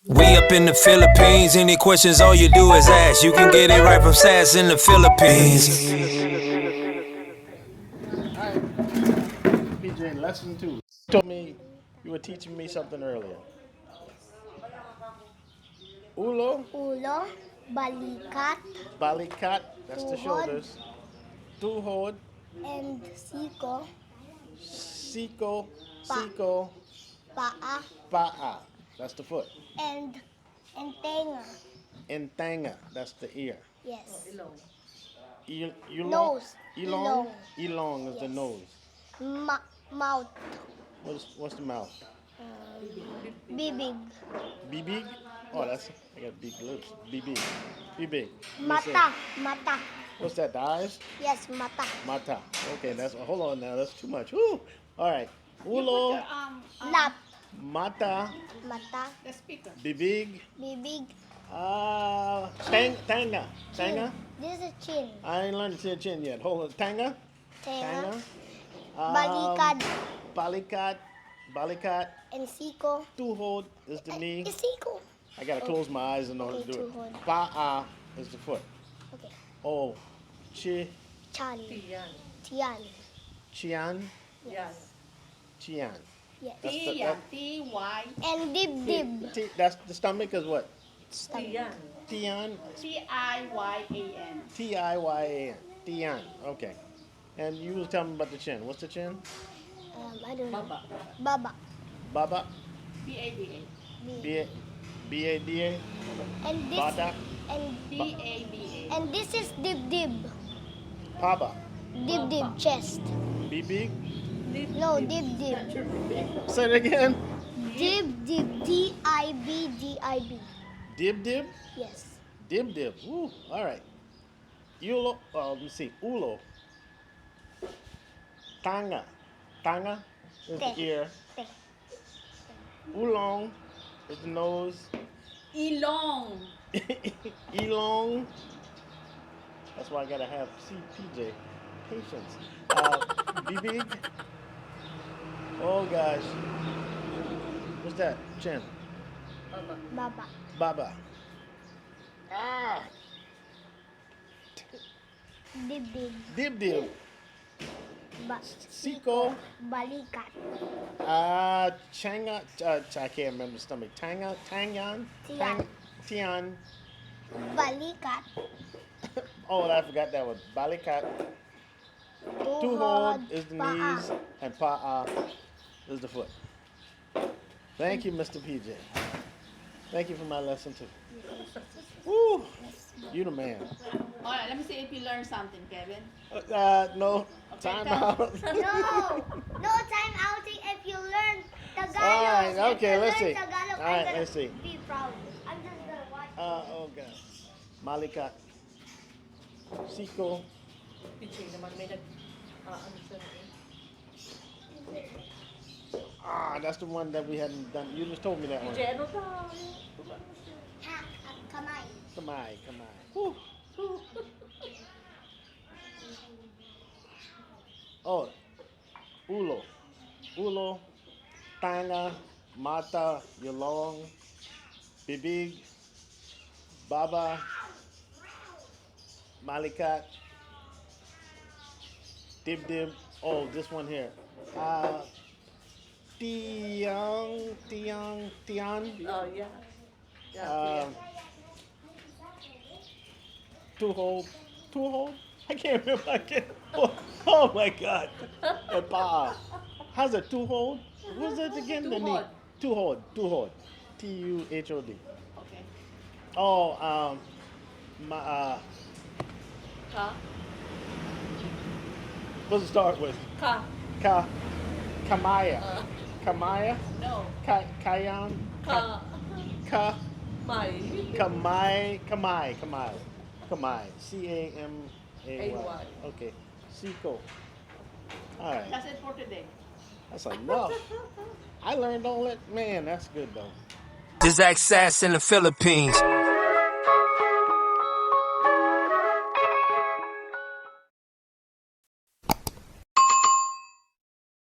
We up in the Philippines, any questions all you do is ask. You can get it right from Sass in the Philippines. Alright, PJ, lesson 2. You told me you were teaching me something earlier. Ulo, Ulo, balikat, balikat, that's the tuhod, shoulders. Tuhod, and siko, siko, pa, siko, paa, pa'a, that's the foot. and tenga. Intanga, that's the ear. Yes. Ilong, Nose. ilong, Ilong. ilong is the Yes. nose. Mouth. What's the mouth? Bibig. Bibig? Oh, that's, I got big lips. Bibig. Bibig. Let me see. Mata. Mata. What's that, the eyes? Yes, mata. Mata. Okay, that's, hold on now, that's too much. Woo! All right. Ulo, Lap. mata, Mata. bibig, Bibig. tanga. Chin. Tanga? This is chin. I ain't learned to say chin yet. Hold on. Tanga? Tenga. Um, Balikad. Balikat. Balikat. And siko. Tuhod is the knee. Siko. I gotta close my eyes in order to Okay, do it. tuhod. Pa'a is the foot. Okay. Oh, chi, Chan. Tian. chian, Yes. chian. Yes. That's T, the, yeah. T-Y. And dib. that's the stomach is what? Tiyan. Tian, T-I-Y-A-N. Tiyan, Tian. Okay. And you was telling me about the chin. What's the chin? I don't know. Baba. Baba. Baba, B-A-B-A. B. B-A-D-A, And this. Bada, And B-A-B-A. and this is dib. Paba, Dib. Chest. Bibig. No, dib. Say it again. Dib. D-I-B. Dib dib, Yes. dib dib. Woo. All right. Ulo. Let me see. Ulo. Tanga. Tanga is the Te. ear. Te. Ulong is the nose. Ilong. Elong. That's why I gotta have CPJ patience. Bibig. Oh gosh. What's that? Chin. Baba. Baba. Ah. Dib. Dib dib. Siko. Balikat. Changa. I can't remember the stomach. Tanga. Tangan. Tian. Tian. Balikat. Oh, I forgot that one. Balikat. Tuhod is the knees, and pa'a is the foot. Thank you, Mr. PJ. Thank you for my lesson too. Woo! You the man. All right, let me see if you learned something, Kevin. No. Okay, Time tell- out. No time outing if you learn Tagalog. All right, If okay, you let's learn see. Tagalog, All right, I'm gonna let's see. be proud. I'm just gonna watch. Oh God. Malikat. Siko. Piching naman may nag... ano siya That's the one that we hadn't done. You just told me that one. PJ, ano tayo? Kamay. Kamai. Woo. Oh, ulo, tanga, mata, yolong, bibig, baba, malikat, dib. Oh, this one here. Tian. Oh, yeah. Tuhod. I can't remember. Oh my God. And pa. How's it? Tuhod? What's that again? The knee. Tuhod. Tuhod. Okay. Oh, Ka? what's it start with? Ka? Kamaya. Kamaya? No. Kayan? Ka? May? Kamai. Camay. C-A-M-A-Y. Okay. Siko. All right. That's it for today. That's enough. I learned all that. Man, that's good though. This act Sass in the Philippines.